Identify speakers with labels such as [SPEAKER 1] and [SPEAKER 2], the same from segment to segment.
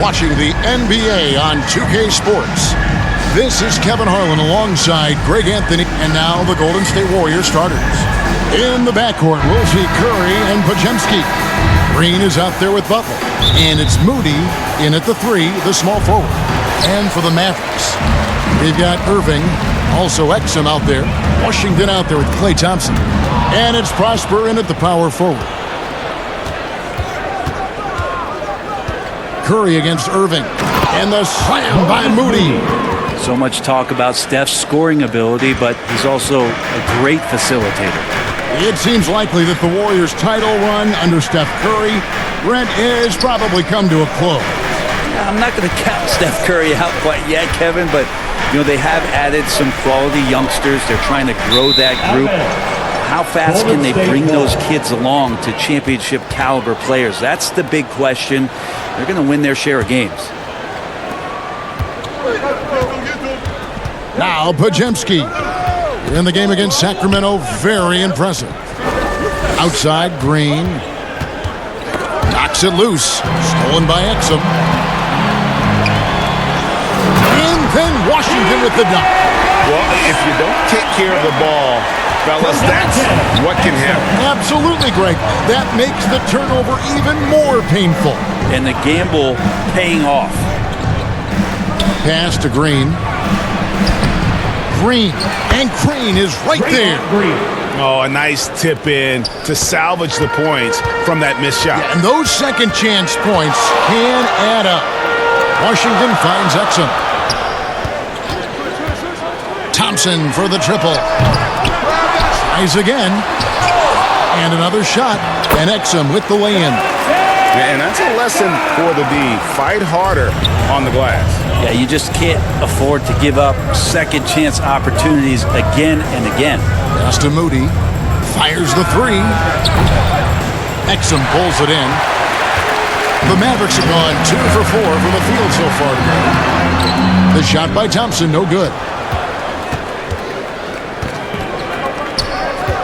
[SPEAKER 1] Watching the NBA on 2K Sports. This is Kevin Harlan alongside Greg Anthony, and now the Golden State Warriors starters. In the backcourt, we'll see Curry and Podziemski. Green is out there with Butler, and it's Moody in at the 3, the small forward. And for the Mavericks, we've got Irving, also Exum out there. Washington out there with Klay Thompson, and it's Prosper in at the power forward. Curry against Irving, and the slam by Moody.
[SPEAKER 2] So much talk about Steph's scoring ability, but he's also a great facilitator.
[SPEAKER 1] It seems likely that the Warriors' title run under Steph Curry, Brent, has probably come to a close.
[SPEAKER 2] I'm not going to count Steph Curry out quite yet, Kevin, but they have added some quality youngsters. They're trying to grow that group. How fast can they bring those kids along to championship caliber players? That's the big question. They're going to win their share of games.
[SPEAKER 1] Now Podziemski in the game against Sacramento. Very impressive. Outside, Green knocks it loose. Stolen by Exum. And then Washington with the dunk.
[SPEAKER 3] Well, if you don't take care of the ball, fellas, that's what can happen.
[SPEAKER 1] Absolutely, Greg. That makes the turnover even more painful.
[SPEAKER 2] And the gamble paying off.
[SPEAKER 1] Pass to Green. Green, and Green is right there.
[SPEAKER 3] Oh, a nice tip in to salvage the points from that missed shot.
[SPEAKER 1] Yeah, and those second chance points can add up. Washington finds Exum. Thompson for the triple. Tries again. And another shot. And Exum with the lay-in.
[SPEAKER 3] And that's a lesson for the D. Fight harder on the glass.
[SPEAKER 2] Yeah, you just can't afford to give up second chance opportunities again and again.
[SPEAKER 1] Pass to Moody. Fires the 3. Exum pulls it in. The Mavericks have gone 2 for 4 from the field so far today. The shot by Thompson, no good.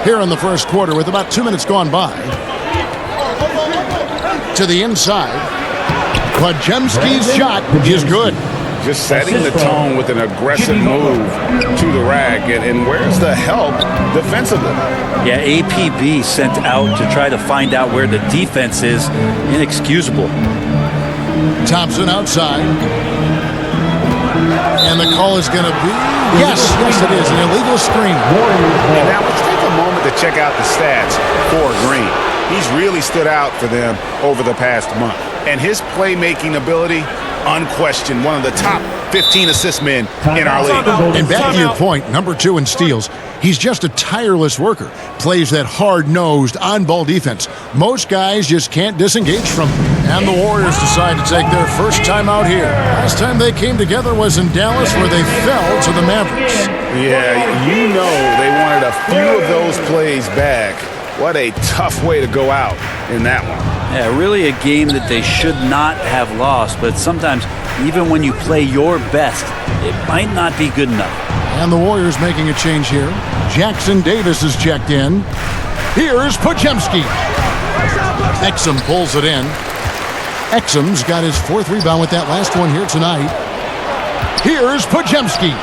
[SPEAKER 1] Here in the first quarter with about 2 minutes gone by. To the inside. Podziemski's shot is good.
[SPEAKER 3] Just setting the tone with an aggressive move to the rack. And where's the help defensively?
[SPEAKER 2] Yeah, APB sent out to try to find out where the defense is. Inexcusable.
[SPEAKER 1] Thompson outside. And the call is going to be, yes, it is, an illegal screen.
[SPEAKER 3] And now let's take a moment to check out the stats for Green. He's really stood out for them over the past month. And his playmaking ability, unquestioned, one of the top 15 assist men in our league.
[SPEAKER 1] And back to your point, number 2 in steals. He's just a tireless worker. Plays that hard-nosed, on-ball defense. Most guys just can't disengage from him. And the Warriors decide to take their first time out here. Last time they came together was in Dallas, where they fell to the Mavericks.
[SPEAKER 3] Yeah, they wanted a few of those plays back. What a tough way to go out in that one.
[SPEAKER 2] Yeah, really a game that they should not have lost, but sometimes even when you play your best, it might not be good enough.
[SPEAKER 1] And the Warriors making a change here. Jackson Davis is checked in. Here's Podziemski. Exum pulls it in. Exum's got his 4th rebound with that last one here tonight. Here's Podziemski.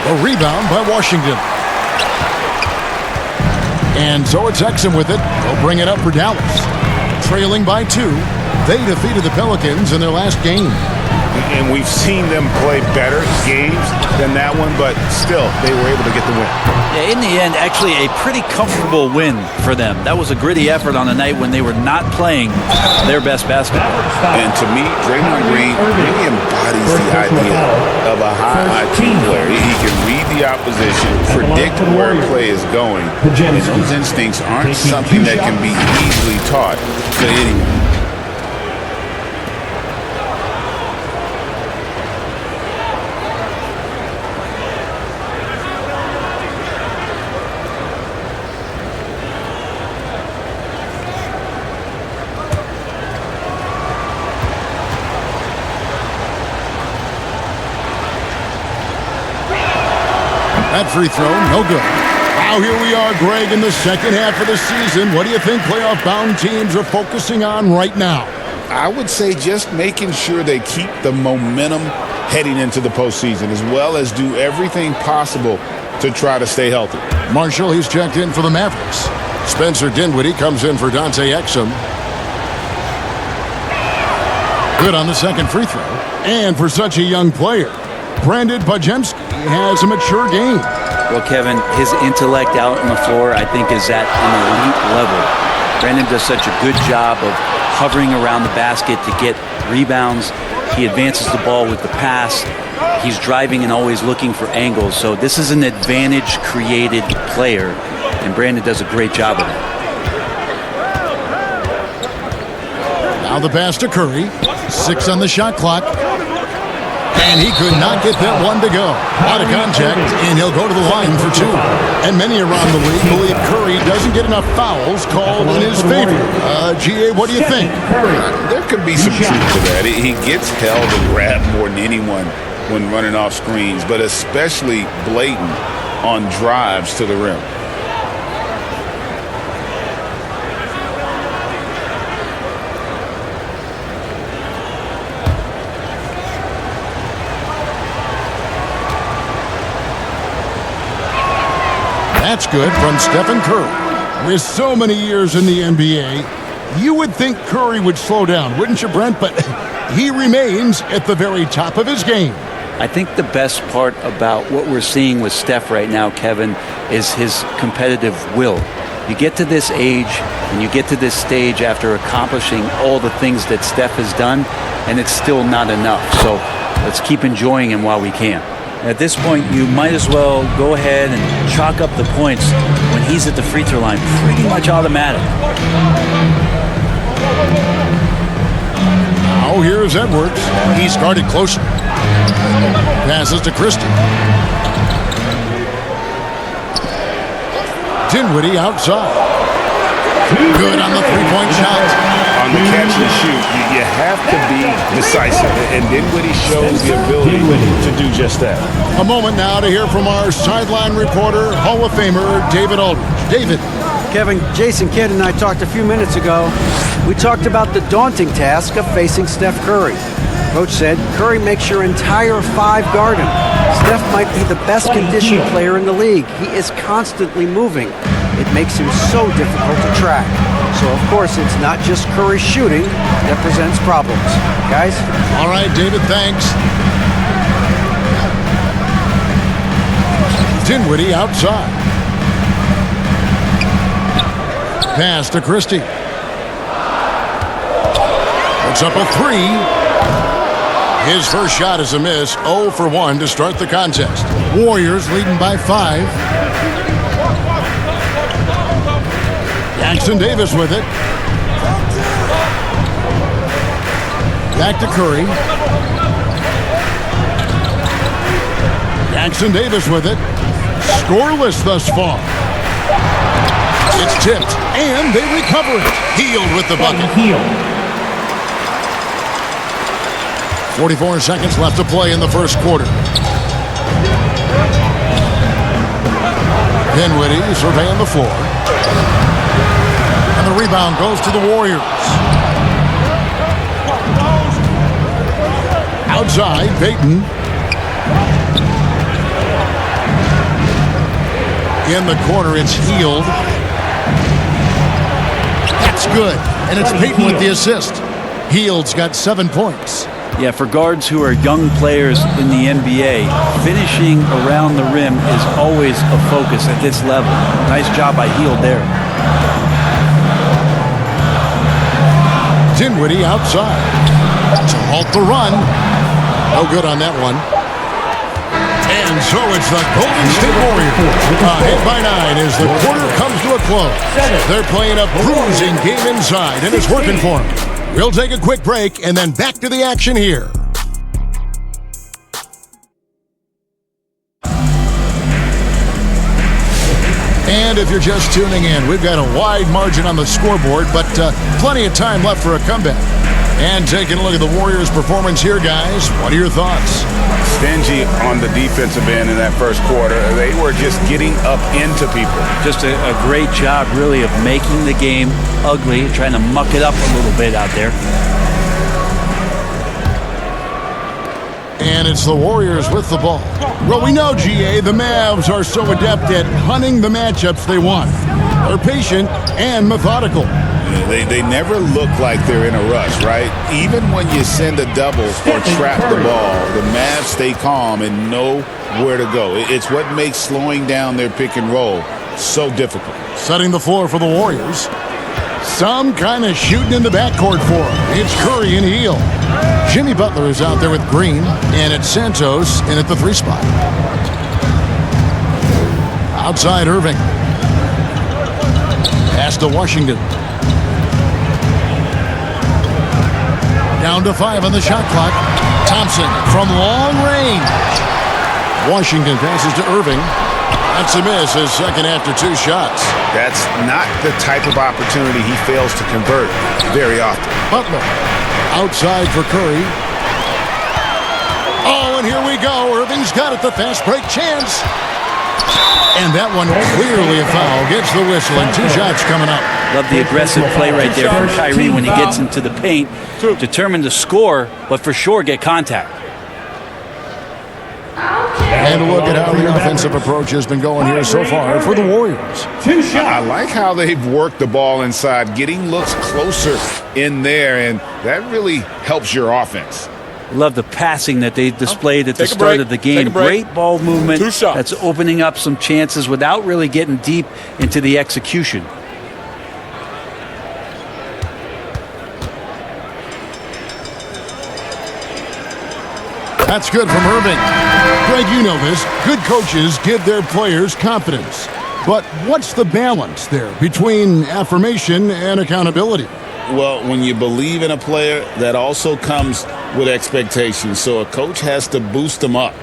[SPEAKER 1] A rebound by Washington. And so it's Exum with it. They'll bring it up for Dallas. Trailing by 2. They defeated the Pelicans in their last game.
[SPEAKER 3] And we've seen them play better games than that one, but still, they were able to get the win.
[SPEAKER 2] Yeah, in the end, actually a pretty comfortable win for them. That was a gritty effort on a night when they were not playing their best basketball.
[SPEAKER 3] And to me, Draymond Green really embodies the idea of a high IQ player. He can read the opposition, predict where play is going, and those instincts aren't something that can be easily taught to anyone.
[SPEAKER 1] That free throw, no good. Now here we are, Greg, in the second half of the season. What do you think playoff-bound teams are focusing on right now?
[SPEAKER 3] I would say just making sure they keep the momentum heading into the postseason, as well as do everything possible to try to stay healthy.
[SPEAKER 1] Marshall, he's checked in for the Mavericks. Spencer Dinwiddie comes in for Dante Exum. Good on the second free throw. And for such a young player, Brandon Podziemski has a mature game.
[SPEAKER 2] Well, Kevin, his intellect out on the floor, I think, is at an elite level. Brandon does such a good job of hovering around the basket to get rebounds. He advances the ball with the pass. He's driving and always looking for angles. So this is an advantage-created player, and Brandon does a great job of it.
[SPEAKER 1] Now the pass to Curry. 6 on the shot clock. And he could not get that one to go. Out of contact, and he'll go to the line for 2. And many around the league believe Curry doesn't get enough fouls called in his favor. GA, what do you think?
[SPEAKER 3] There could be some truth to that. He gets held and grabbed more than anyone when running off screens, but especially blatant on drives to the rim.
[SPEAKER 1] That's good from Stephen Curry. With so many years in the NBA, you would think Curry would slow down, wouldn't you, Brent? But he remains at the very top of his game.
[SPEAKER 2] I think the best part about what we're seeing with Steph right now, Kevin, is his competitive will. You get to this age and you get to this stage after accomplishing all the things that Steph has done, and it's still not enough. So let's keep enjoying him while we can. At this point, you might as well go ahead and chalk up the points when he's at the free throw line. Pretty much automatic.
[SPEAKER 1] Now here's Edwards. He's guarded closer. Passes to Christie. Dinwiddie outside. Good on the three-point shot.
[SPEAKER 3] On the catch and shoot, you have to be decisive, and Dinwiddie shows the ability to do just that.
[SPEAKER 1] A moment now to hear from our sideline reporter, Hall of Famer David Aldridge. David.
[SPEAKER 4] Kevin, Jason Kidd and I talked a few minutes ago. We talked about the daunting task of facing Steph Curry. Coach said, Curry makes your entire 5 guard him. Steph might be the best conditioned player in the league. He is constantly moving. It makes him so difficult to track. So, of course, it's not just Curry's shooting that presents problems. Guys?
[SPEAKER 1] All right, David, thanks. Dinwiddie outside. Pass to Christie. Puts up a 3. His first shot is a miss. 0 for 1 to start the contest. Warriors leading by 5. Jackson Davis with it. Back to Curry. Jackson Davis with it. Scoreless thus far. It's tipped, and they recover it. Hield with the bucket. 44 seconds left to play in the first quarter. Dinwiddie surveying the floor. And the rebound goes to the Warriors. Outside, Payton. In the corner, it's Hield. That's good. And it's Payton with the assist. Hield's got 7 points.
[SPEAKER 2] Yeah, for guards who are young players in the NBA, finishing around the rim is always a focus at this level. Nice job by Hield there.
[SPEAKER 1] Dinwiddie outside to halt the run. No good on that one. And so it's the Golden State Warriors ahead by 9 as the quarter comes to a close. They're playing a bruising game inside, and it's working for them. We'll take a quick break and then back to the action here. And if you're just tuning in, we've got a wide margin on the scoreboard, but plenty of time left for a comeback. And taking a look at the Warriors' performance here, guys, what are your thoughts?
[SPEAKER 3] Stingy on the defensive end in that first quarter. They were just getting up into people.
[SPEAKER 2] Just a great job, really, of making the game ugly, trying to muck it up a little bit out there.
[SPEAKER 1] And it's the Warriors with the ball. Well, we know, GA, the Mavs are so adept at hunting the matchups they want. They're patient and methodical.
[SPEAKER 3] They never look like they're in a rush, right? Even when you send a double or trap the ball, the Mavs stay calm and know where to go. It's what makes slowing down their pick and roll so difficult.
[SPEAKER 1] Setting the floor for the Warriors. Some kind of shooting in the backcourt for him. It's Curry and Hield. Jimmy Butler is out there with Green, and it's Santos in at the 3 spot. Outside Irving. Pass to Washington. Down to 5 on the shot clock. Thompson from long range. Washington passes to Irving. That's a miss, his second after 2 shots.
[SPEAKER 3] That's not the type of opportunity he fails to convert very often.
[SPEAKER 1] Butler outside for Curry. Oh, and here we go. Irving's got it, the fast break chance. And that one clearly a foul. Gets the whistle, and 2 shots coming up.
[SPEAKER 2] Love the aggressive play right there from Kyrie when he gets into the paint. Determined to score, but for sure get contact.
[SPEAKER 1] And look at how the offensive approach has been going here so far for the Warriors.
[SPEAKER 3] I like how they've worked the ball inside, getting looks closer in there, and that really helps your offense.
[SPEAKER 2] Love the passing that they displayed at the start of the game. Great ball movement.
[SPEAKER 5] 2 shots.
[SPEAKER 2] That's opening up some chances without really getting deep into the execution.
[SPEAKER 1] That's good from Irving. Greg, you know this. Good coaches give their players confidence. But what's the balance there between affirmation and accountability?
[SPEAKER 3] Well, when you believe in a player, that also comes with expectations. So a coach has to boost them up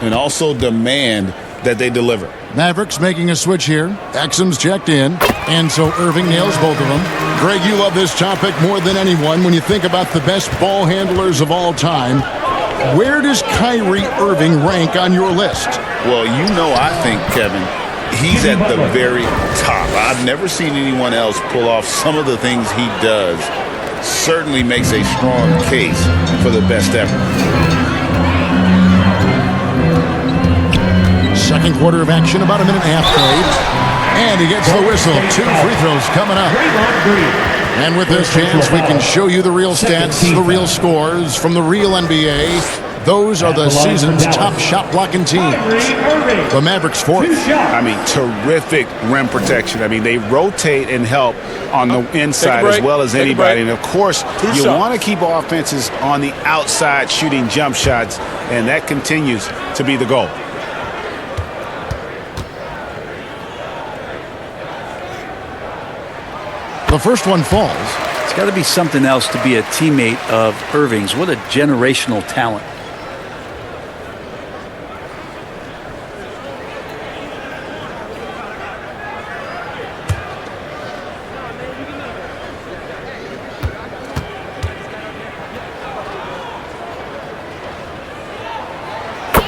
[SPEAKER 3] and also demand that they deliver.
[SPEAKER 1] Mavericks making a switch here. Exum's checked in. And so Irving nails both of them. Greg, you love this topic more than anyone. When you think about the best ball handlers of all time, where does Kyrie Irving rank on your list?
[SPEAKER 3] Well, you know, I think, Kevin, he's at the very top. I've never seen anyone else pull off some of the things he does. Certainly makes a strong case for the best ever.
[SPEAKER 1] Second quarter of action, about a minute and a half played. And he gets the whistle. 2 free throws coming up. And with this chance, we can show you the real stats, the real scores from the real NBA. Those are the season's top shot blocking teams. The Mavericks 4th.
[SPEAKER 3] I mean, terrific rim protection. I mean, they rotate and help on the inside as well as anybody. And, of course, you want to keep offenses on the outside shooting jump shots, and that continues to be the goal.
[SPEAKER 1] The first one falls.
[SPEAKER 2] It's got to be something else to be a teammate of Irving's. What a generational talent.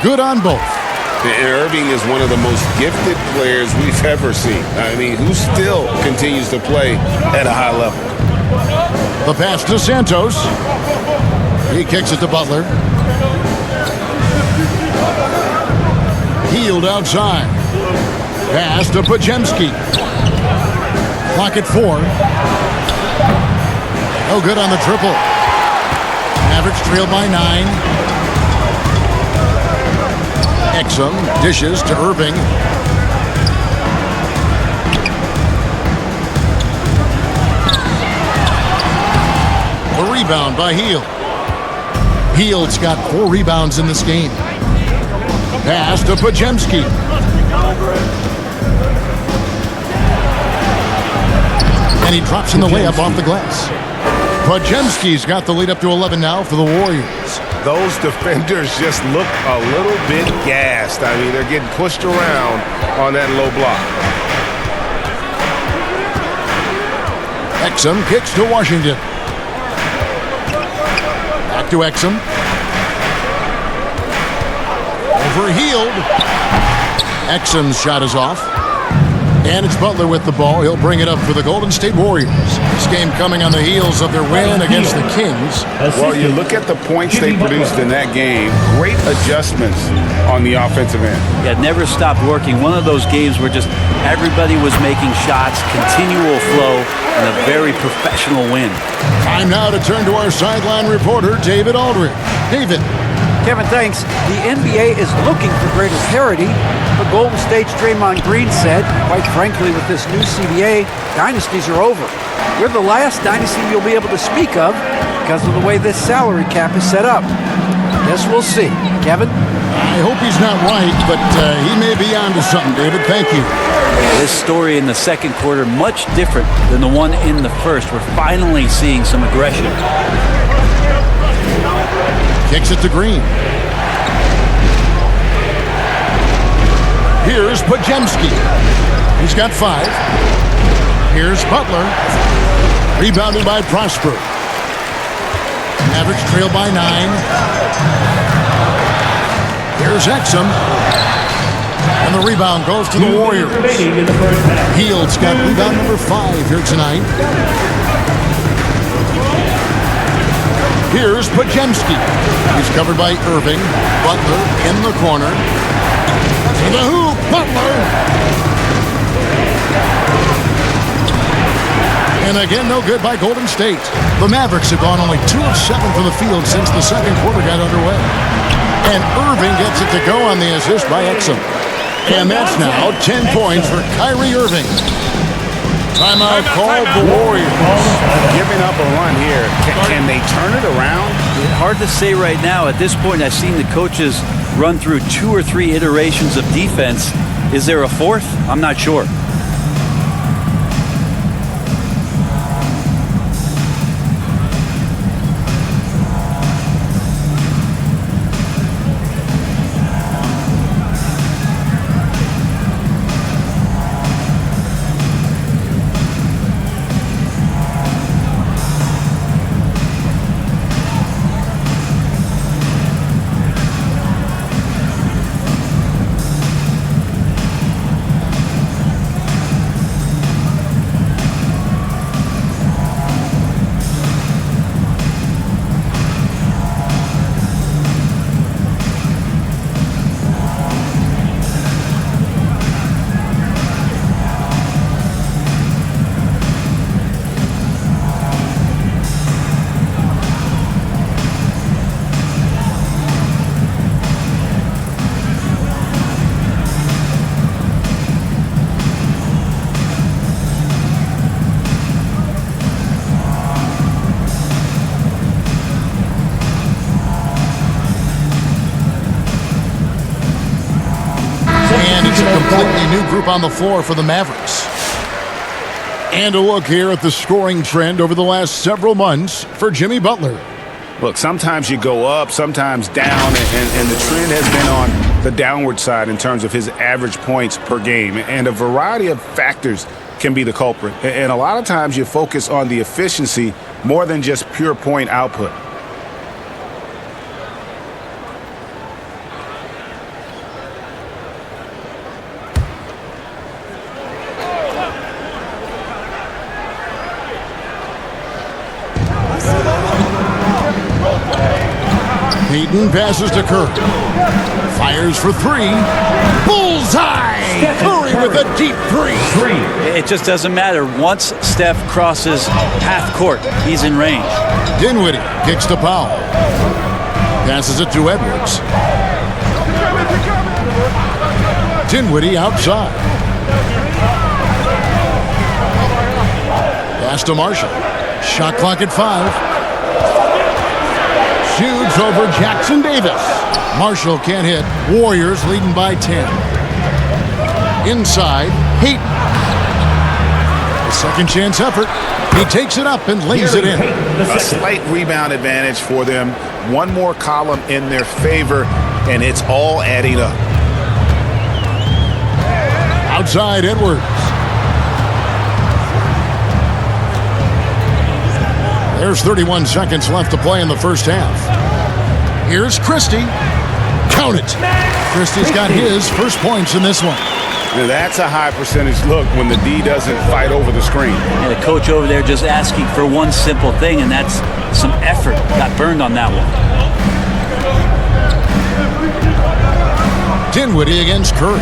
[SPEAKER 1] Good on both.
[SPEAKER 3] Irving is one of the most gifted players we've ever seen. I mean, who still continues to play at a high level.
[SPEAKER 1] The pass to Santos. He kicks it to Butler. Hield outside. Pass to Podziemski. Clock at 4. No good on the triple. Mavericks trailed by 9. Exum dishes to Irving. The rebound by Hield. Hield's got 4 rebounds in this game. Pass to Podziemski. And he drops in the layup off the glass. Podziemski's got the lead up to 11 now for the Warriors.
[SPEAKER 3] Those defenders just look a little bit gassed. I mean, they're getting pushed around on that low block.
[SPEAKER 1] Exum kicks to Washington. Back to Exum. Over Hield. Exum's shot is off. And it's Butler with the ball. He'll bring it up for the Golden State Warriors. This game coming on the heels of their win against the Kings.
[SPEAKER 3] Well, you look at the points they produced in that game. Great adjustments on the offensive end.
[SPEAKER 2] Yeah, never stopped working. One of those games where just everybody was making shots, continual flow, and a very professional win.
[SPEAKER 1] Time now to turn to our sideline reporter, David Aldridge. David.
[SPEAKER 4] Kevin, thanks. The NBA is looking for greater parity, but Golden State's Draymond Green said, quite frankly, with this new CBA, dynasties are over. We're the last dynasty you'll be able to speak of because of the way this salary cap is set up. Guess we'll see. Kevin?
[SPEAKER 1] I hope he's not right, but he may be onto something, David. Thank you.
[SPEAKER 2] This story in the second quarter, much different than the one in the first. We're finally seeing some aggression.
[SPEAKER 1] Kicks it to Green. Here's Podziemski. He's got 5. Here's Butler. Rebounded by Prosper. Mavericks trail by 9. Here's Exum. And the rebound goes to the Warriors. Hield's got rebound number 5 here tonight. Here's Podziemski. He's covered by Irving. Butler in the corner. To the hoop, Butler. And again, no good by Golden State. The Mavericks have gone only 2 of 7 from the field since the second quarter got underway. And Irving gets it to go on the assist by Exum. And that's now 10 points for Kyrie Irving. Timeout called the Warriors.
[SPEAKER 3] Giving up a run here. Can they turn it around?
[SPEAKER 2] Hard to say right now. At this point, I've seen the coaches run through 2 or 3 iterations of defense. Is there a 4th? I'm not sure.
[SPEAKER 1] Completely new group on the floor for the Mavericks. And a look here at the scoring trend over the last several months for Jimmy Butler.
[SPEAKER 3] Look, sometimes you go up, sometimes down, and the trend has been on the downward side in terms of his average points per game. And a variety of factors can be the culprit. And a lot of times you focus on the efficiency more than just pure point output.
[SPEAKER 1] Payton passes to Curry. Fires for 3. Bullseye! Curry with a deep 3.
[SPEAKER 2] It just doesn't matter. Once Steph crosses half court, he's in range.
[SPEAKER 1] Dinwiddie kicks to Powell. Passes it to Edwards. Dinwiddie outside. Pass to Marshall. Shot clock at 5. Shoots over Jackson Davis. Marshall can't hit. Warriors leading by 10. Inside, Hayton. A second chance effort. He takes it up and lays it in.
[SPEAKER 3] A slight rebound advantage for them. One more column in their favor, and it's all adding up.
[SPEAKER 1] Outside, Edwards. There's 31 seconds left to play in the first half. Here's Christie. Count it. Christie's got his first points in this one.
[SPEAKER 3] Now that's a high percentage look when the D doesn't fight over the screen.
[SPEAKER 2] And the coach over there just asking for one simple thing, and that's some effort. Got burned on that one.
[SPEAKER 1] Dinwiddie against Curry.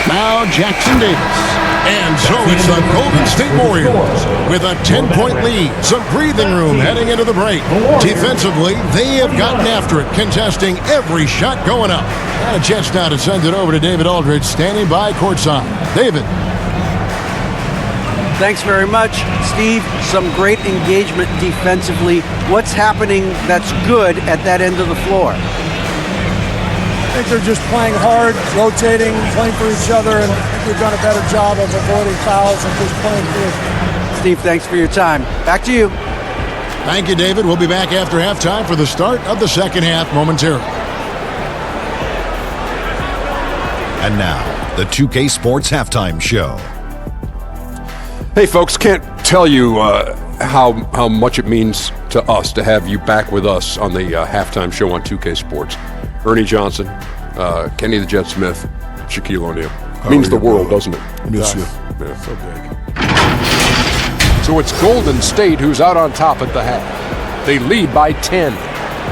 [SPEAKER 1] Now Jackson Davis. And so it's the Golden State Warriors with a 10-point lead. Some breathing room heading into the break. Defensively, they have gotten after it, contesting every shot going up. And a chance now to send it over to David Aldridge, standing by courtside. David.
[SPEAKER 4] Thanks very much, Steve. Some great engagement defensively. What's happening that's good at that end of the floor?
[SPEAKER 5] I think they're just playing hard, rotating, playing for each other, and I think we've done a better job of avoiding fouls and just playing through.
[SPEAKER 4] Steve, thanks for your time. Back to you.
[SPEAKER 1] Thank you, David. We'll be back after halftime for the start of the second half momentarily.
[SPEAKER 6] And now, the 2K Sports Halftime Show.
[SPEAKER 7] Hey, folks, can't tell you how much it means to us to have you back with us on the halftime show on 2K Sports. Ernie Johnson, Kenny the Jet Smith, Shaquille O'Neal. Means the world, doesn't it?
[SPEAKER 8] Miss you.
[SPEAKER 7] Yeah. So big. So it's Golden State who's out on top at the half. They lead by 10.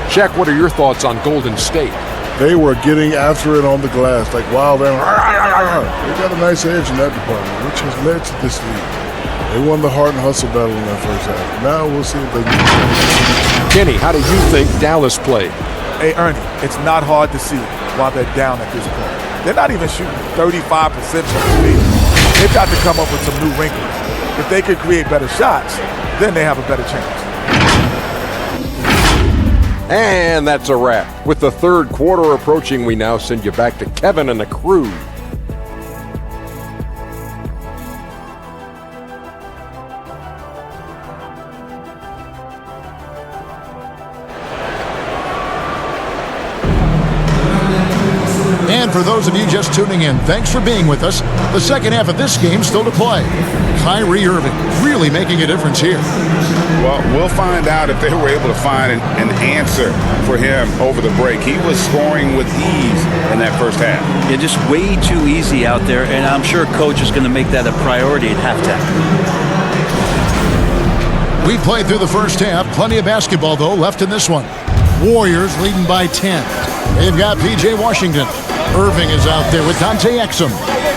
[SPEAKER 7] Shaq, what are your thoughts on Golden State?
[SPEAKER 8] They were getting after it on the glass, like wild animals. They got a nice edge in that department, which has led to this lead. They won the heart and hustle battle in that first half. Now we'll see if they can.
[SPEAKER 7] Kenny, how do you think Dallas played?
[SPEAKER 5] Hey, Ernie, it's not hard to see why they're down at this point. They're not even shooting 35% from three. They've got to come up with some new wrinkles. If they could create better shots, then they have a better chance.
[SPEAKER 7] And that's a wrap. With the third quarter approaching, we now send you back to Kevin and the crew.
[SPEAKER 1] And for those of you just tuning in, thanks for being with us. The second half of this game still to play. Kyrie Irving really making a difference here.
[SPEAKER 3] Well, we'll find out if they were able to find an answer for him over the break. He was scoring with ease in that first half.
[SPEAKER 2] Yeah, just way too easy out there, and I'm sure coach is going to make that a priority at halftime.
[SPEAKER 1] We played through the first half. Plenty of basketball, though, left in this one. Warriors leading by 10. They've got P.J. Washington. Irving is out there with Dante Exum.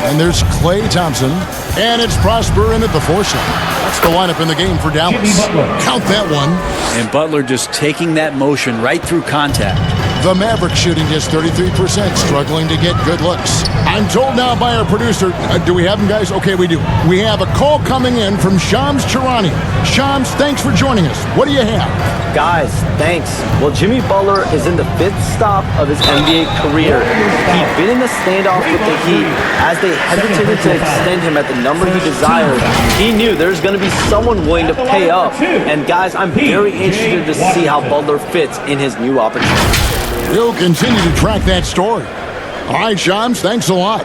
[SPEAKER 1] And there's Klay Thompson. And it's Prosper in at the four slot. That's the lineup in the game for Dallas. Count that one.
[SPEAKER 2] And Butler just taking that motion right through contact.
[SPEAKER 1] The Mavericks shooting just 33%, struggling to get good looks. I'm told now by our producer, do we have him, guys? Okay, we do. We have a call coming in from Shams Charania. Shams, thanks for joining us. What do you have?
[SPEAKER 9] Guys, thanks. Well, Jimmy Butler is in the 5th stop of his NBA career. He'd been in the standoff with the Heat. As they hesitated to extend him at the number he desired, he knew there's going to be someone willing to pay up. And guys, I'm very interested to see how Butler fits in his new opportunity.
[SPEAKER 1] We'll continue to track that story. All right, Shams, thanks a lot.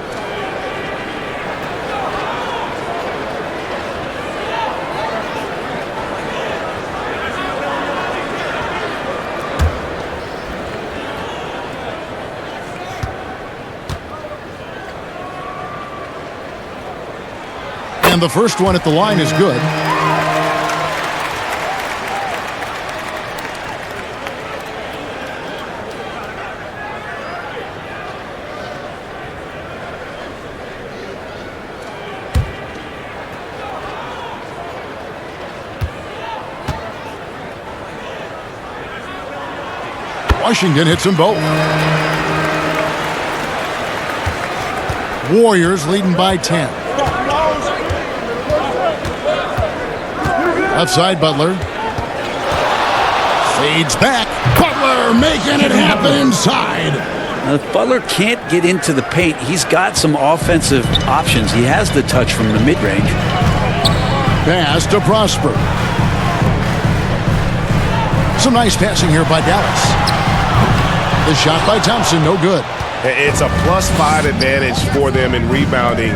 [SPEAKER 1] And the first one at the line is good. Washington hits them both. Warriors leading by 10. Left side, Butler. Fades back. Butler making it happen inside.
[SPEAKER 2] Now, if Butler can't get into the paint, he's got some offensive options. He has the touch from the mid-range.
[SPEAKER 1] Pass to Prosper. Some nice passing here by Dallas. The shot by Thompson, no good.
[SPEAKER 3] It's a +5 advantage for them in rebounding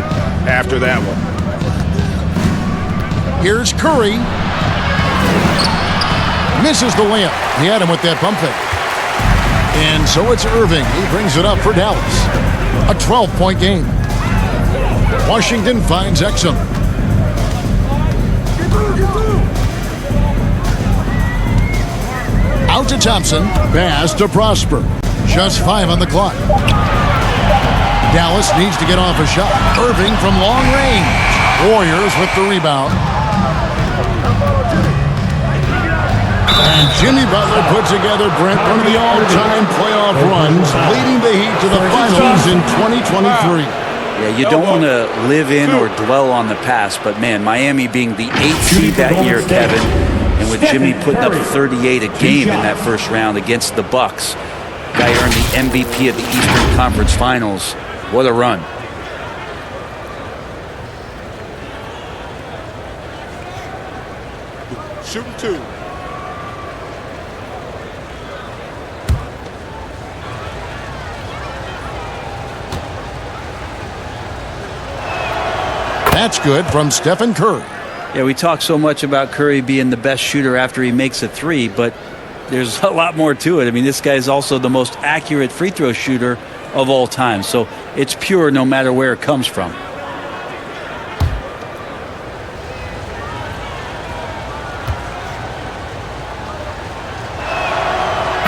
[SPEAKER 3] after that one.
[SPEAKER 1] Here's Curry. Misses the layup. He had him with that pump fake. And so it's Irving. He brings it up for Dallas. A 12-point game. Washington finds Exum. Out to Thompson. Pass to Prosper. Just 5 on the clock. Dallas needs to get off a shot. Irving from long range. Warriors with the rebound. And Jimmy Butler puts together, Brent, one of the all-time playoff runs, leading the Heat to the finals in 2023.
[SPEAKER 2] Yeah, you don't want to live in or dwell on the past, but man, Miami being the 8th seed that year, Kevin, and with Jimmy putting up 38 a game in that first round against the Bucks, guy earned the MVP of the Eastern Conference Finals. What a run.
[SPEAKER 5] Shooting 2.
[SPEAKER 1] That's good from Stephen Curry.
[SPEAKER 2] Yeah, we talk so much about Curry being the best shooter after he makes a 3, but there's a lot more to it. I mean, this guy is also the most accurate free throw shooter of all time. So it's pure no matter where it comes from.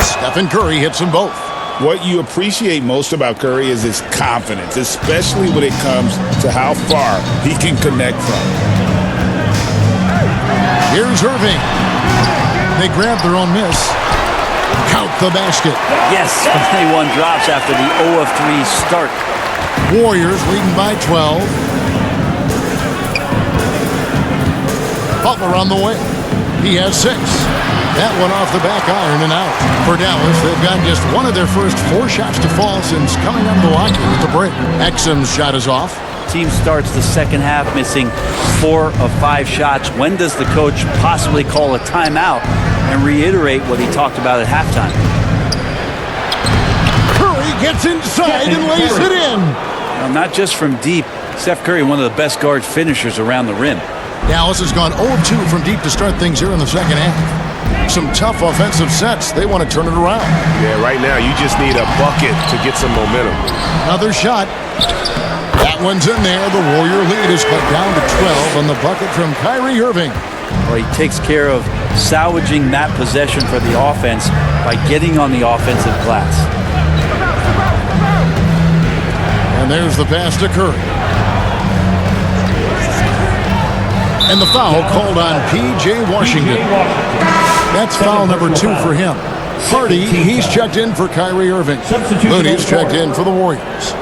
[SPEAKER 1] Stephen Curry hits them both.
[SPEAKER 3] What you appreciate most about Curry is his confidence, especially when it comes to how far he can connect from.
[SPEAKER 1] Here's Irving. They grab their own miss. Count the basket.
[SPEAKER 2] Yes, 21 drops after the 0 of 3 start.
[SPEAKER 1] Warriors leading by 12. Butler on the way. He has 6. That one off the back iron and out. For Dallas, they've got just one of their first 4 shots to fall since coming out of Milwaukee with the break. Exum's shot is off.
[SPEAKER 2] Team starts the second half missing 4 of 5 shots. When does the coach possibly call a timeout and reiterate what he talked about at halftime?
[SPEAKER 1] Curry gets inside and lays it in.
[SPEAKER 2] Now, not just from deep. Steph Curry, one of the best guard finishers around the rim.
[SPEAKER 1] Dallas has gone 0 of 2 from deep to start things here in the second half. Some tough offensive sets. They want to turn it around.
[SPEAKER 10] Yeah, right now you just need a bucket to get some momentum.
[SPEAKER 1] Another shot. That one's in there. The Warrior lead is cut down to 12 on the bucket from Kyrie Irving.
[SPEAKER 2] Well, he takes care of salvaging that possession for the offense by getting on the offensive glass.
[SPEAKER 1] And there's the pass to Curry. And the foul called on P.J. Washington. That's foul number 2 for him. Hardy, he's checked in for Kyrie Irving. Looney's checked in for the Warriors.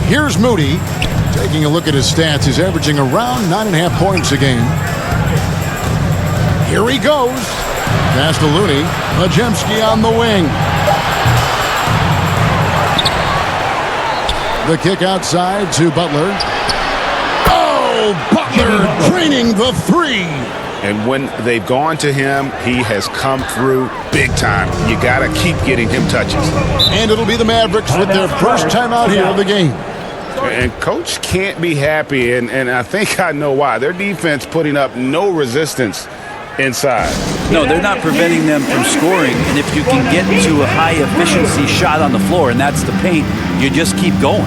[SPEAKER 1] Here's Moody. Taking a look at his stats, he's averaging around 9.5 points a game. Here he goes. Pass to Looney. Majemski on the wing. The kick outside to Butler. Oh, Butler draining the 3.
[SPEAKER 3] And when they've gone to him, he has come through big time. You got to keep getting him touches.
[SPEAKER 1] And it'll be the Mavericks with their first time out here of the game.
[SPEAKER 3] And Coach can't be happy, and I think I know why. Their defense putting up no resistance inside.
[SPEAKER 2] No, they're not preventing them from scoring. And if you can get to a high-efficiency shot on the floor, and that's the paint, you just keep going.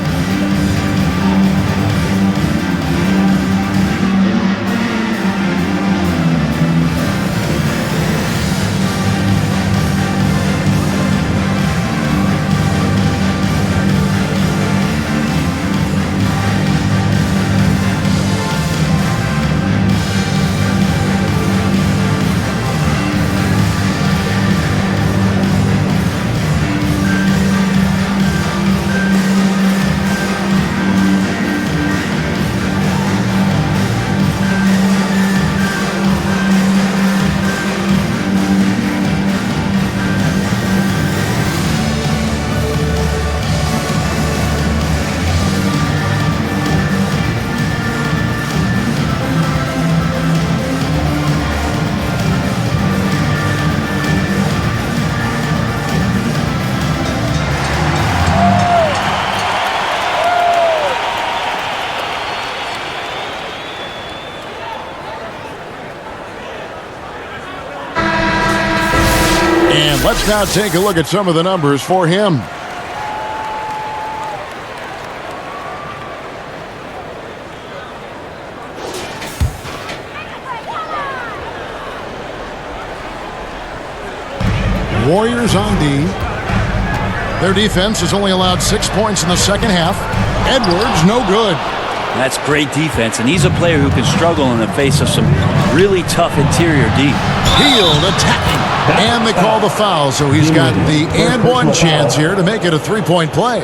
[SPEAKER 1] Let's now take a look at some of the numbers for him. Warriors on D. Their defense has only allowed 6 points in the second half. Edwards, no good.
[SPEAKER 2] That's great defense, and he's a player who can struggle in the face of some really tough interior D.
[SPEAKER 1] Hield attacking, and they call the foul, so he's got the and one chance here to make it a three-point play.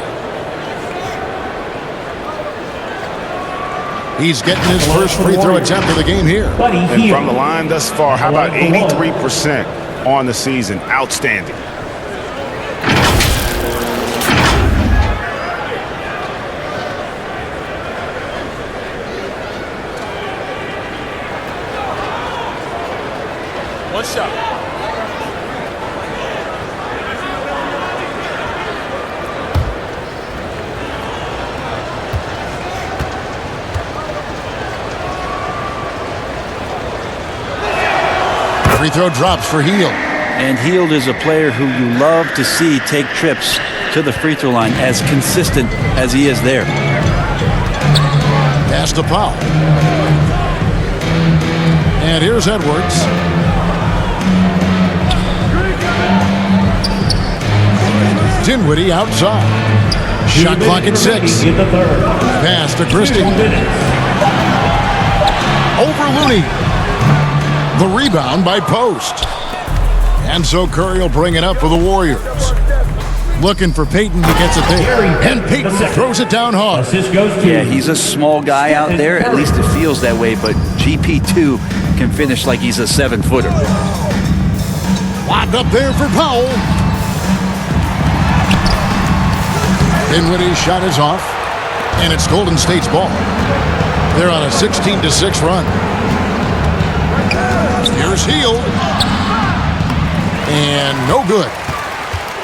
[SPEAKER 1] He's getting his first free throw attempt of the game here.
[SPEAKER 3] And from the line thus far, how about 83% on the season? Outstanding.
[SPEAKER 5] One shot.
[SPEAKER 1] Free throw drops for Hield.
[SPEAKER 2] And Hield is a player who you love to see take trips to the free throw line, as consistent as he is there.
[SPEAKER 1] Pass to Powell. And here's Edwards. Dinwiddie outside. Shot clock at 6. Pass to Christie. Over Looney. The rebound by Post. And so Curry will bring it up for the Warriors. Looking for Payton, he gets it there. And Payton throws it down hard.
[SPEAKER 2] Yeah, he's a small guy out there. At least it feels that way, but GP2 can finish like he's a 7-footer.
[SPEAKER 1] Lobbed up there for Powell. Dinwiddie's shot is off. And it's Golden State's ball. They're on a 16-6 run. Here's Hield. And no good.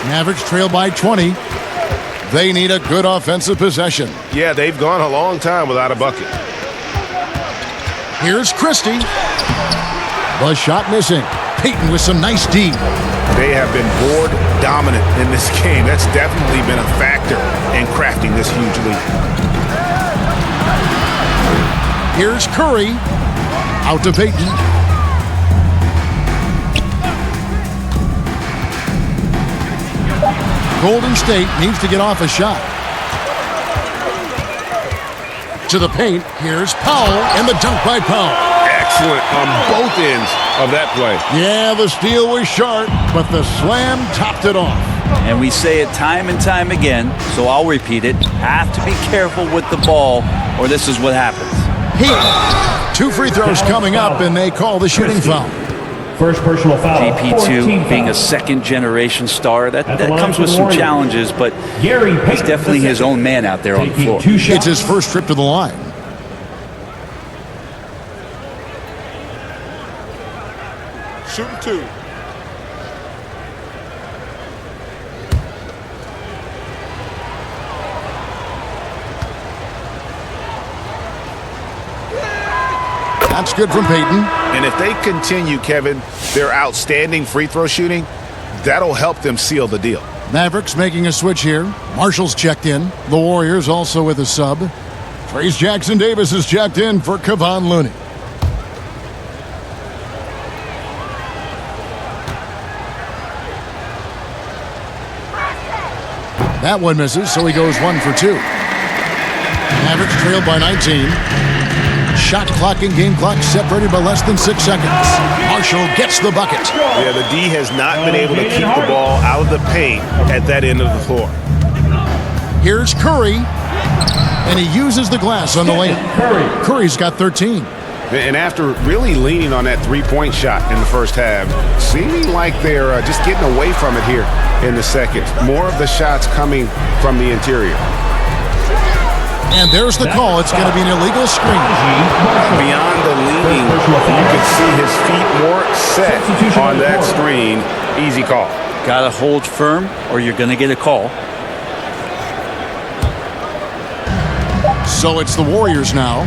[SPEAKER 1] Mavericks trail by 20. They need a good offensive possession.
[SPEAKER 10] Yeah, they've gone a long time without a bucket.
[SPEAKER 1] Here's Christie. The shot missing. Payton with some nice D.
[SPEAKER 3] They have been board dominant in this game. That's definitely been a factor in crafting this huge lead.
[SPEAKER 1] Here's Curry. Out to Payton. Golden State needs to get off a shot. To the paint. Here's Powell, and the dunk by Powell.
[SPEAKER 10] Excellent on both ends of that play.
[SPEAKER 1] Yeah, the steal was sharp, but the slam topped it off.
[SPEAKER 2] And we say it time and time again, so I'll repeat it. Have to be careful with the ball, or this is what happens.
[SPEAKER 1] Two free throws coming up, and they call the shooting foul.
[SPEAKER 11] First personal foul.
[SPEAKER 2] GP2 being a second-generation star, that comes with some challenges, but he's definitely his own man out there on the floor.
[SPEAKER 1] It's his first trip to the line.
[SPEAKER 5] Shooting 2.
[SPEAKER 1] That's good from Payton.
[SPEAKER 3] And if they continue, Kevin, their outstanding free throw shooting, that'll help them seal the deal.
[SPEAKER 1] Mavericks making a switch here. Marshall's checked in. The Warriors also with a sub. Trace Jackson-Davis is checked in for Kevon Looney. That one misses, so he goes 1 for 2. Mavericks trailed by 19. Shot clock and game clock separated by less than 6 seconds. Marshall gets the bucket.
[SPEAKER 10] Yeah, the D has not been able to keep the ball out of the paint at that end of the floor.
[SPEAKER 1] Here's Curry, and he uses the glass on the layup. Curry's got 13.
[SPEAKER 3] And after really leaning on that three-point shot in the first half, seeming like they're just getting away from it here in the second. More of the shots coming from the interior.
[SPEAKER 1] And there's the call. It's going to be an illegal screen.
[SPEAKER 3] Beyond the leaning, you can see his feet more set on that screen. Easy call.
[SPEAKER 2] Got to hold firm or you're going to get a call.
[SPEAKER 1] So it's the Warriors now.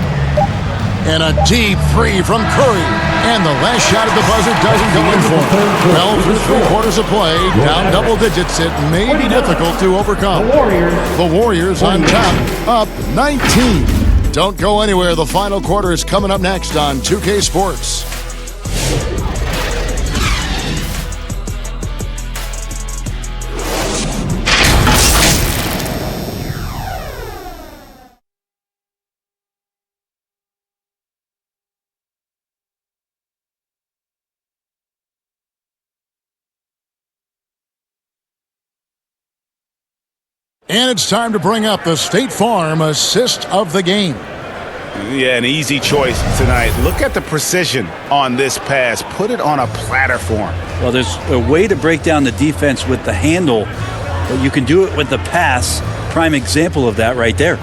[SPEAKER 1] And a deep three from Curry. And the last shot at the buzzer doesn't go in for him. Well, through 3 quarters of play, down double digits, it may be difficult to overcome. The Warriors on top, up 19. Don't go anywhere. The final quarter is coming up next on 2K Sports. And it's time to bring up the State Farm assist of the game.
[SPEAKER 3] Yeah, an easy choice tonight. Look at the precision on this pass. Put it on a platter form.
[SPEAKER 2] Well, there's a way to break down the defense with the handle, but you can do it with the pass. Prime example of that right there.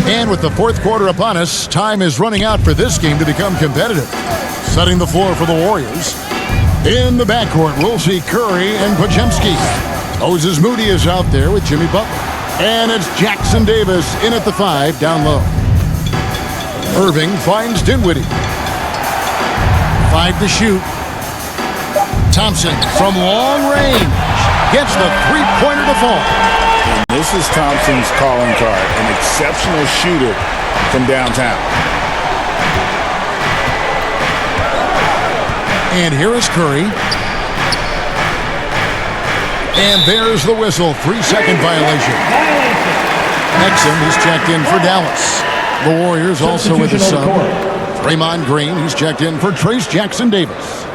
[SPEAKER 1] And with the 4th quarter upon us, time is running out for this game to become competitive. Setting the floor for the Warriors. In the backcourt, we'll see Curry and Podziemski. Moses Moody is out there with Jimmy Butler. And it's Jackson Davis in at the 5, down low. Irving finds Dinwiddie. 5 to shoot. Thompson from long range gets the three-pointer to fall.
[SPEAKER 3] And this is Thompson's calling card, an exceptional shooter from downtown.
[SPEAKER 1] And here is Curry. And there's the whistle, 3-second violation. Exum is checked in for Dallas. The Warriors also with a sub. Draymond Green, he's checked in for Trace Jackson Davis.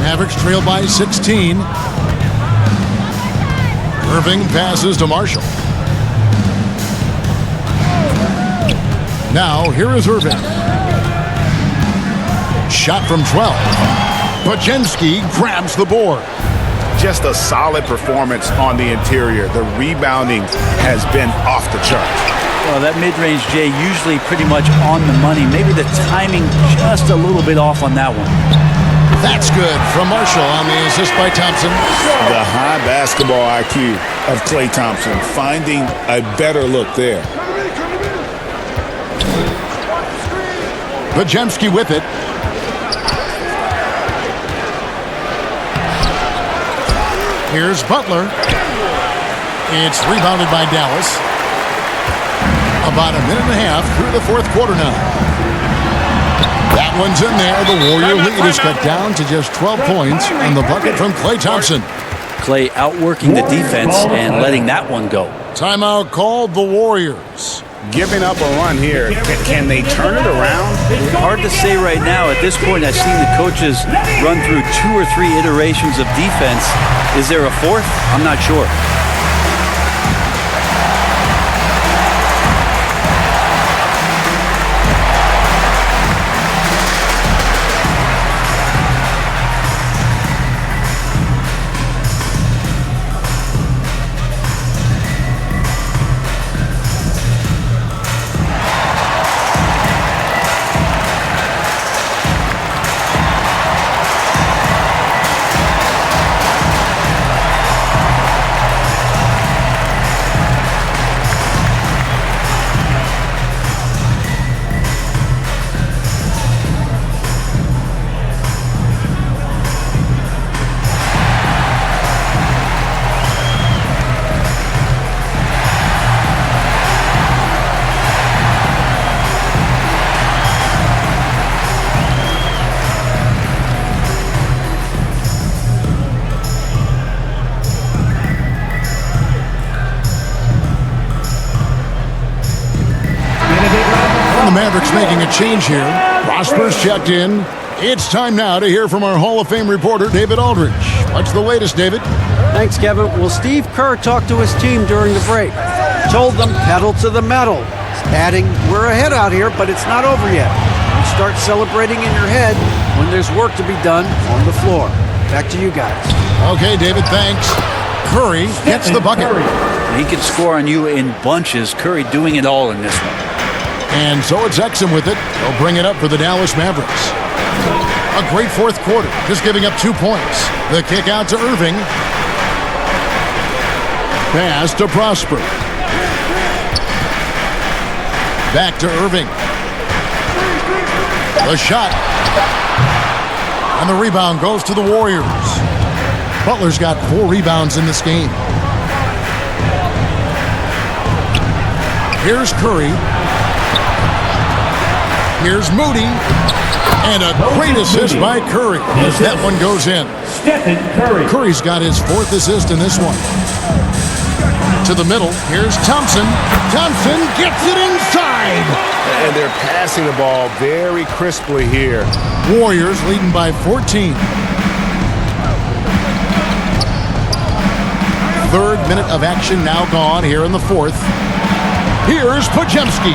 [SPEAKER 1] Mavericks trail by 16. Irving passes to Marshall. Now, here is Irving. Shot from 12. Podziemski grabs the board.
[SPEAKER 3] Just a solid performance on the interior. The rebounding has been off the charts.
[SPEAKER 2] Well, that mid-range, Jay, usually pretty much on the money. Maybe the timing just a little bit off on that one.
[SPEAKER 1] That's good from Marshall on the assist by Thompson.
[SPEAKER 3] The high basketball IQ of Klay Thompson, finding a better look there.
[SPEAKER 1] Podziemski with it. Here's Butler. It's rebounded by Dallas. About a minute and a half through the 4th quarter now. That one's in there. The Warrior lead is cut down to just 12 points on the bucket from Klay Thompson.
[SPEAKER 2] Klay outworking the defense and letting that one go.
[SPEAKER 1] Timeout called the Warriors.
[SPEAKER 3] Giving up a run here. Can they turn it around?
[SPEAKER 2] Hard to say right now. At this point, I've seen the coaches run through 2 or 3 iterations of defense. Is there a 4th? I'm not sure.
[SPEAKER 1] Mavericks making a change here. Prosper's checked in. It's time now to hear from our Hall of Fame reporter, David Aldridge. What's the latest, David?
[SPEAKER 4] Thanks, Kevin. Well, Steve Kerr talked to his team during the break. Told them pedal to the metal. Adding, we're ahead out here, but it's not over yet. You start celebrating in your head when there's work to be done on the floor. Back to you guys.
[SPEAKER 1] Okay, David, thanks. Curry gets the bucket.
[SPEAKER 2] He can score on you in bunches. Curry doing it all in this one.
[SPEAKER 1] And so it's Exum with it. They'll bring it up for the Dallas Mavericks. A great fourth quarter, just giving up 2 points. The kick out to Irving. Pass to Prosper. Back to Irving. The shot. And the rebound goes to the Warriors. Butler's got 4 rebounds in this game. Here's Curry. Here's Moody. And a great assist by Curry as that one goes in.
[SPEAKER 11] Stephen Curry.
[SPEAKER 1] Curry's got his 4th assist in this one. To the middle, here's Thompson. Thompson gets it inside.
[SPEAKER 10] And they're passing the ball very crisply here.
[SPEAKER 1] Warriors leading by 14. 3rd minute of action now gone here in the 4th. Here's Podziemski.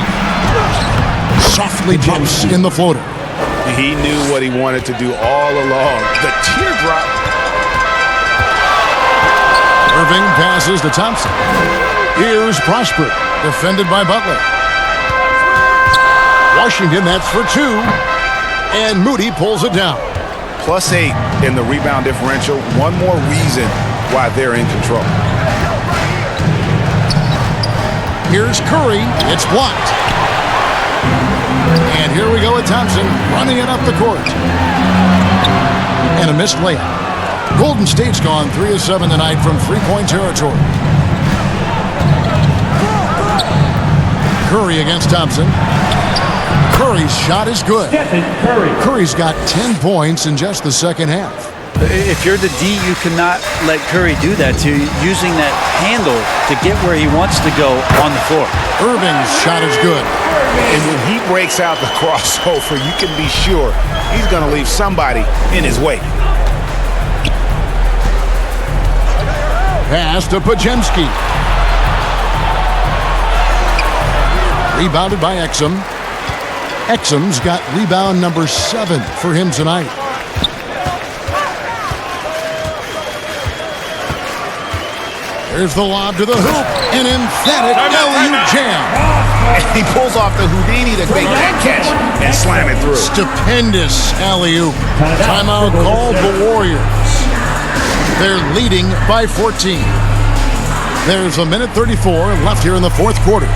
[SPEAKER 1] Softly jumps in the floater.
[SPEAKER 10] He knew what he wanted to do all along. The teardrop.
[SPEAKER 1] Irving passes to Thompson. Here's Prosper, defended by Butler. Washington, that's for 2. And Moody pulls it down.
[SPEAKER 10] +8 in the rebound differential. One more reason why they're in control.
[SPEAKER 1] Here's Curry. It's blocked. And here we go with Thompson running it up the court. And a missed layup. Golden State's gone 3 of 7 tonight from 3-point territory. Curry against Thompson. Curry's shot is good. Curry's got 10 points in just the second half.
[SPEAKER 2] If you're the D, you cannot let Curry do that to you, using that handle to get where he wants to go on the floor.
[SPEAKER 1] Irving's shot is good.
[SPEAKER 10] And when he breaks out the crossover, you can be sure he's going to leave somebody in his wake.
[SPEAKER 1] Pass to Podziemski. Rebounded by Exum. Exum's got rebound number 7 for him tonight. There's the lob to the hoop. An emphatic alley-oop jam.
[SPEAKER 10] And he pulls off the Houdini to make that catch and slam it through.
[SPEAKER 1] Stupendous alley-oop. Timeout called the Warriors. They're leading by 14. There's a minute 34 left here in the 4th quarter.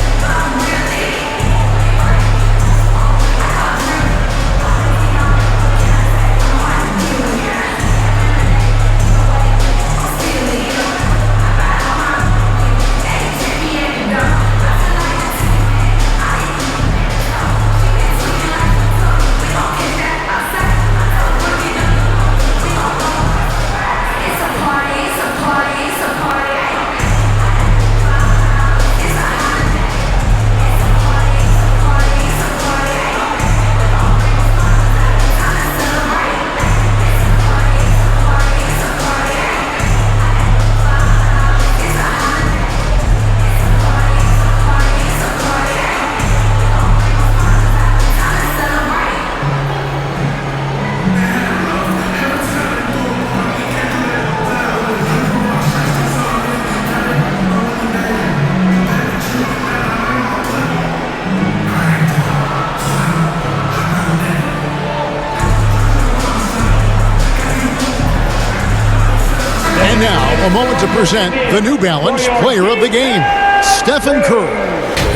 [SPEAKER 1] And now, a moment to present the New Balance Player of the Game, Stephen Curry.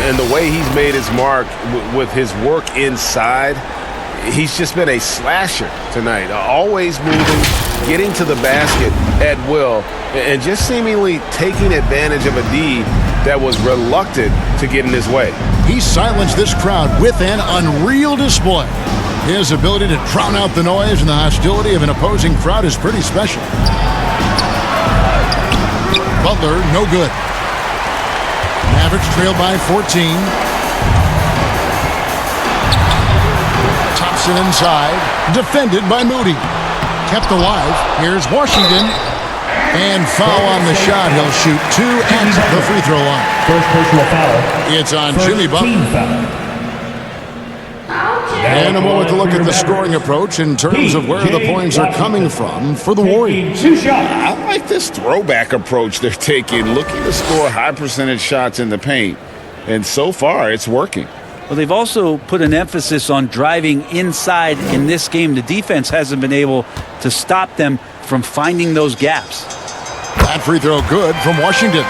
[SPEAKER 10] And the way he's made his mark with his work inside, he's just been a slasher tonight. Always moving, getting to the basket at will, and just seemingly taking advantage of a D that was reluctant to get in his way.
[SPEAKER 1] He silenced this crowd with an unreal display. His ability to drown out the noise and the hostility of an opposing crowd is pretty special. Butler, no good. Mavericks trail by 14. Thompson inside. Defended by Moody. Kept alive. Here's Washington. And foul on the shot. He'll shoot 2 at the free throw line.
[SPEAKER 11] First personal foul.
[SPEAKER 1] It's on Jimmy Butler. And a moment to look at the scoring approach in terms of where the points are coming from for the Warriors.
[SPEAKER 3] I like this throwback approach they're taking, looking to score high percentage shots in the paint. And so far, it's working.
[SPEAKER 2] Well, they've also put an emphasis on driving inside in this game. The defense hasn't been able to stop them from finding those gaps.
[SPEAKER 1] That free throw good from Washington.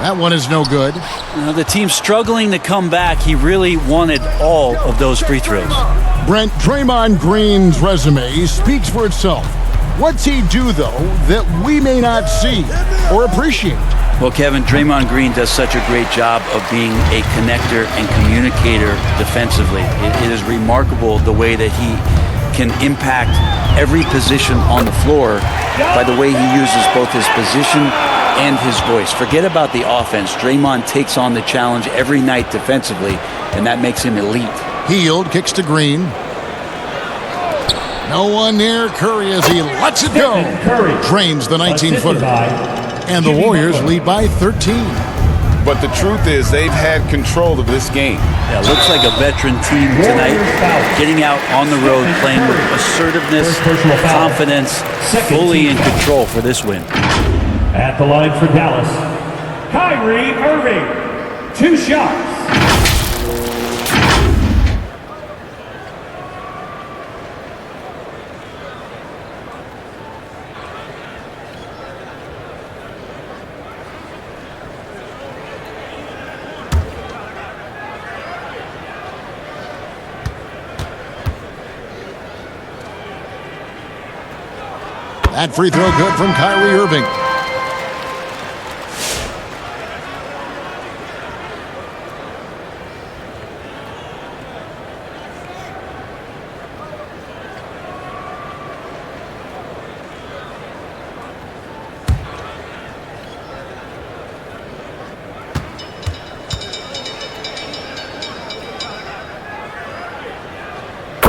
[SPEAKER 1] That one is no good.
[SPEAKER 2] The team's struggling to come back. He really wanted all of those free throws.
[SPEAKER 1] Brent, Draymond Green's resume speaks for itself. What's he do, though, that we may not see or appreciate?
[SPEAKER 2] Well, Kevin, Draymond Green does such a great job of being a connector and communicator defensively. It is remarkable the way that he can impact every position on the floor by the way he uses both his position and his voice. Forget about the offense. Draymond takes on the challenge every night defensively, and that makes him elite.
[SPEAKER 1] Hield kicks to Green. No one near Curry as he lets it go. Drains the 19-footer. And the Warriors lead by 13.
[SPEAKER 3] But the truth is they've had control of this game.
[SPEAKER 2] Yeah, looks like a veteran team tonight, getting out on the road, playing with assertiveness, confidence, fully in control for this win.
[SPEAKER 11] At the line for Dallas, Kyrie Irving, 2 shots.
[SPEAKER 1] That free throw good from Kyrie Irving.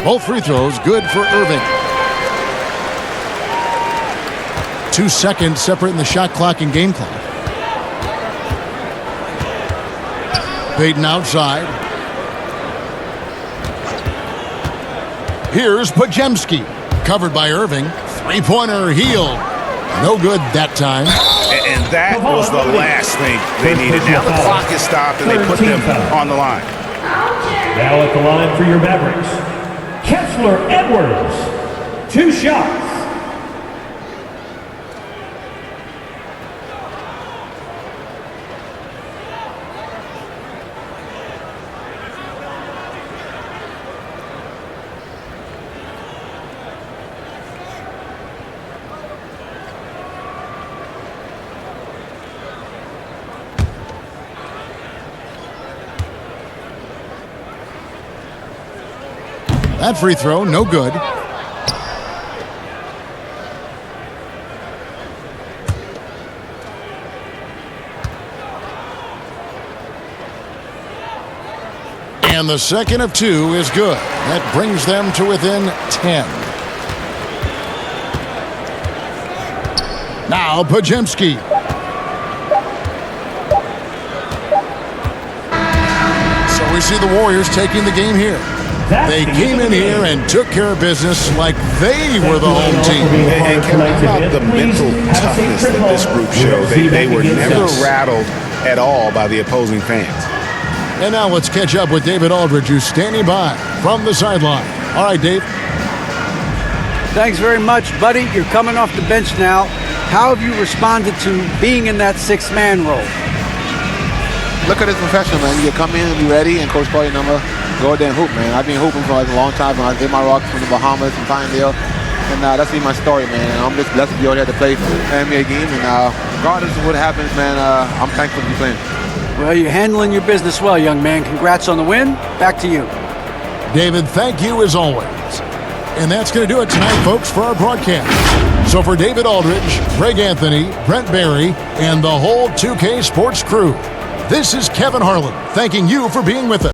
[SPEAKER 1] Both free throws good for Irving. 2 seconds separating the shot clock and game clock. Payton outside. Here's Podziemski. Covered by Irving. Three-pointer Hield. No good that time.
[SPEAKER 3] And that was the last thing they needed. Now the clock is stopped and they put them on the line.
[SPEAKER 11] Now at the line for your Mavericks, Kessler Edwards, 2 shots.
[SPEAKER 1] That free throw, no good. And the second of 2 is good. That brings them to within 10. Now Podziemski. So we see the Warriors taking the game here. They came in here and took care of business like they were the home team.
[SPEAKER 3] And Kevin, how about the mental toughness that this group showed? They were never rattled at all by the opposing fans.
[SPEAKER 1] And now let's catch up with David Aldridge, who's standing by from the sideline. All right, Dave.
[SPEAKER 4] Thanks very much, buddy. You're coming off the bench now. How have you responded to being in that 6-man role?
[SPEAKER 12] Look at this professional, man. You come in and be ready, and coach call your number. Go out there and hoop, man. I've been hooping for like a long time. I did my rocks from the Bahamas and Pinedale. And that's been my story, man. And I'm just blessed to be out here to play an NBA game. And regardless of what happens, man, I'm thankful to be playing.
[SPEAKER 4] Well, you're handling your business well, young man. Congrats on the win. Back to you.
[SPEAKER 1] David, thank you as always. And that's going to do it tonight, folks, for our broadcast. So for David Aldridge, Greg Anthony, Brent Barry, and the whole 2K Sports crew, this is Kevin Harlan thanking you for being with us.